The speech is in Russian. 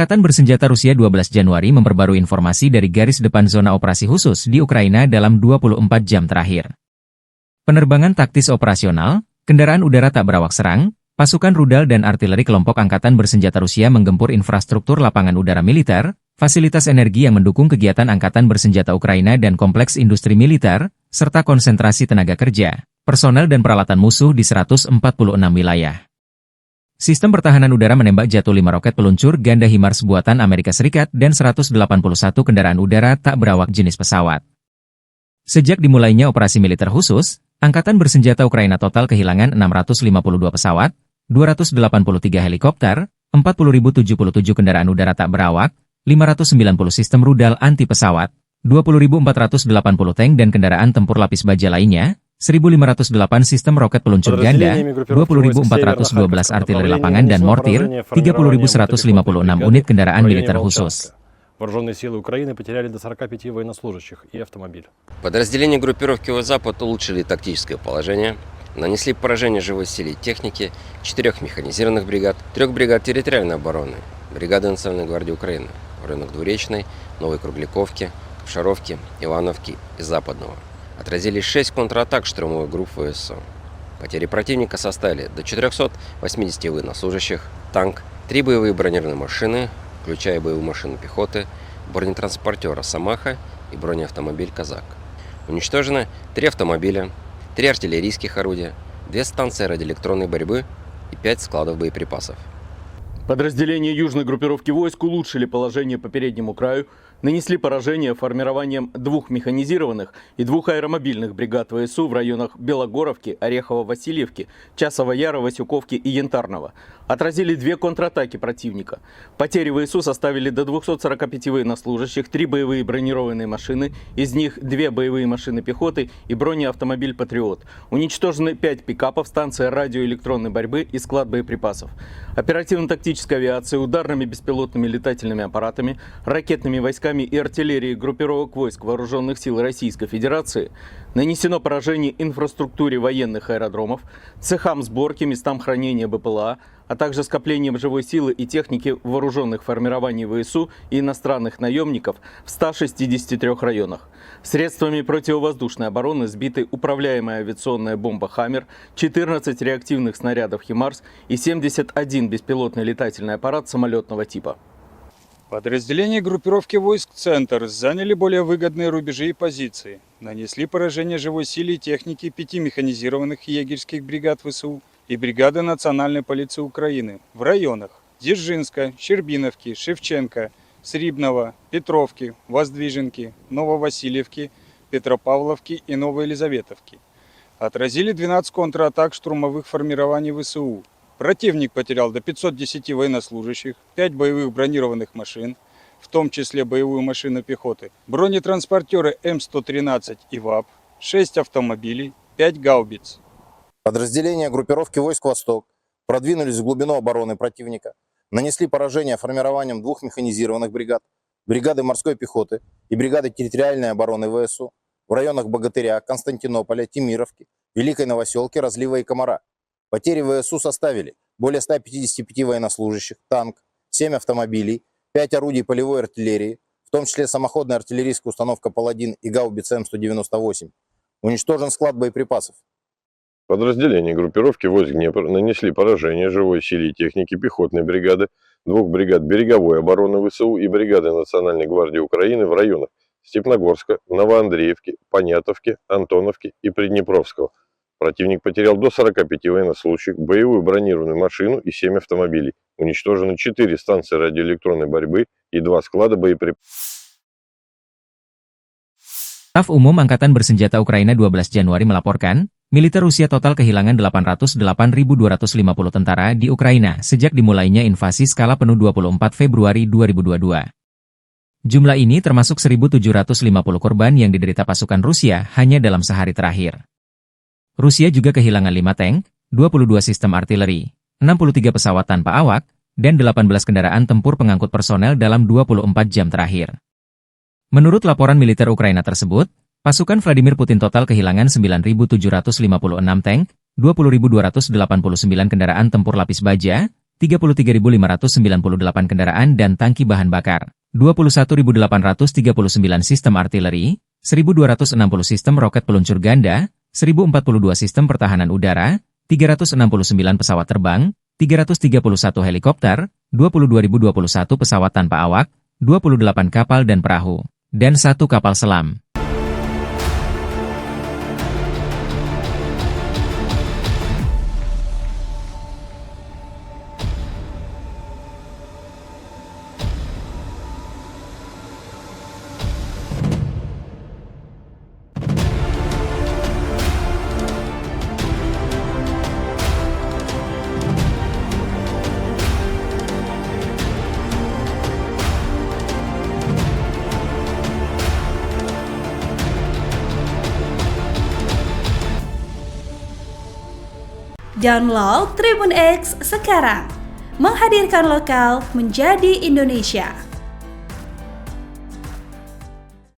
Angkatan bersenjata Rusia 12 Januari memperbarui informasi dari garis depan zona operasi khusus di Ukraina dalam 24 jam terakhir. Penerbangan taktis operasional, kendaraan udara tak berawak serang, pasukan rudal dan artileri kelompok angkatan bersenjata Rusia menggempur infrastruktur lapangan udara militer, fasilitas energi yang mendukung kegiatan angkatan bersenjata Ukraina dan kompleks industri militer, serta konsentrasi tenaga kerja, personel dan peralatan musuh di 146 wilayah. Sistem pertahanan udara menembak jatuh 5 roket peluncur ganda HIMARS buatan Amerika Serikat dan 181 kendaraan udara tak berawak jenis pesawat. Sejak dimulainya operasi militer khusus, Angkatan bersenjata Ukraina total kehilangan 652 pesawat, 283 helikopter, 40.077 kendaraan udara tak berawak, 590 sistem rudal anti pesawat, 20.480 tank dan kendaraan tempur lapis baja lainnya, 1.508 sistem roket peluncur ganda, 20.412 artileri lapangan dan mortir, 30.156 unit kendaraan militer khusus. Вооруженные силы Украины потеряли до 45 военнослужащих и автомобиль. Подразделения группировки «Запад» улучшили тактическое положение, нанесли поражение живой силе и технике 4 механизированных бригад, 3 бригад территориальной обороны, бригады Национальной гвардии Украины в районах Двуречной, Новой Кругляковки, Шаровки, Ивановки и Западного. Отразили 6 контратак штурмовой группы ВСУ. Потери противника составили до 480 военнослужащих, танк, 3 боевые бронированные машины, включая боевую машину пехоты, бронетранспортера «Самаха» и бронеавтомобиль «Казак». Уничтожено 3 автомобиля, 3 артиллерийских орудия, 2 станции радиоэлектронной борьбы и 5 складов боеприпасов. Подразделения южной группировки войск улучшили положение по переднему краю, нанесли поражение формированием 2 механизированных и 2 аэромобильных бригад ВСУ в районах Белогоровки, Орехово-Васильевки, Часова Яра, Васюковки и Янтарного. Отразили 2 контратаки противника. Потери ВСУ составили до 245 военнослужащих, 3 боевые бронированные машины, из них 2 боевые машины пехоты и бронеавтомобиль «Патриот». Уничтожены 5 пикапов, станция радиоэлектронной борьбы и склад боеприпасов. Оперативно-тактическая авиация, ударными беспилотными летательными аппаратами, ракетными войсками и артиллерией группировок войск Вооруженных сил Российской Федерации нанесено поражение инфраструктуре военных аэродромов, цехам сборки, местам хранения БПЛА, а также скоплениям живой силы и техники вооруженных формирований ВСУ и иностранных наемников в 163 районах. Средствами противовоздушной обороны сбиты управляемая авиационная бомба «Хаммер», 14 реактивных снарядов «ХИМАРС» и 71 беспилотный летательный аппарат самолетного типа. Подразделения группировки войск «Центр» заняли более выгодные рубежи и позиции, нанесли поражение живой силе и технике 5 механизированных егерских бригад ВСУ и бригады Национальной полиции Украины в районах Дзержинска, Щербиновки, Шевченко, Срибного, Петровки, Воздвиженки, Нововасильевки, Петропавловки и Новоелизаветовки. Отразили 12 контратак штурмовых формирований ВСУ. Противник потерял до 510 военнослужащих, 5 боевых бронированных машин, в том числе боевую машину пехоты, бронетранспортеры М113 и ВАП, 6 автомобилей, 5 гаубиц. Подразделения группировки войск «Восток» продвинулись в глубину обороны противника, нанесли поражение формированием 2 механизированных бригад, бригады морской пехоты и бригады территориальной обороны ВСУ в районах Богатыря, Константинополя, Темировки, Великой Новоселки, Разлива и Комара. Потери ВСУ составили более 155 военнослужащих, танк, 7 автомобилей, 5 орудий полевой артиллерии, в том числе самоходная артиллерийская установка «Паладин» и гаубица М198. Уничтожен склад боеприпасов. Подразделения группировки войск Днепр нанесли поражение живой силе и технике пехотной бригады, 2 бригад береговой обороны ВСУ и бригады Национальной гвардии Украины в районах Степногорска, Новоандреевки, Понятовки, Антоновки и Приднепровского. Противник потерял до 45 военнослужащих, боевую бронированную машину и 7 автомобилей. Уничтожены 4 станции радиоэлектронной борьбы и 2 склада боеприпасов. Staf Umum Angkatan Bersenjata Ukraina 12 Januari melaporkan, militer Rusia total kehilangan 808.250 tentara di Ukraina sejak dimulainya invasi skala penuh 24 Februari 2022. Jumlah ini termasuk 1.750 korban yang diderita pasukan Rusia hanya dalam sehari terakhir. Rusia juga kehilangan 5 tank, 22 sistem artileri, 63 pesawat tanpa awak, dan 18 kendaraan tempur pengangkut personel dalam 24 jam terakhir. Menurut laporan militer Ukraina tersebut, pasukan Vladimir Putin total kehilangan 9.756 tank, 20.289 kendaraan tempur lapis baja, 33.598 kendaraan dan tangki bahan bakar, 21.839 sistem artileri, 1.260 sistem roket peluncur ganda, 1.042 sistem pertahanan udara, 369 pesawat terbang, 331 helikopter, 22.021 pesawat tanpa awak, 28 kapal dan perahu, dan 1 kapal selam. Download Tribun X sekarang, menghadirkan lokal menjadi Indonesia.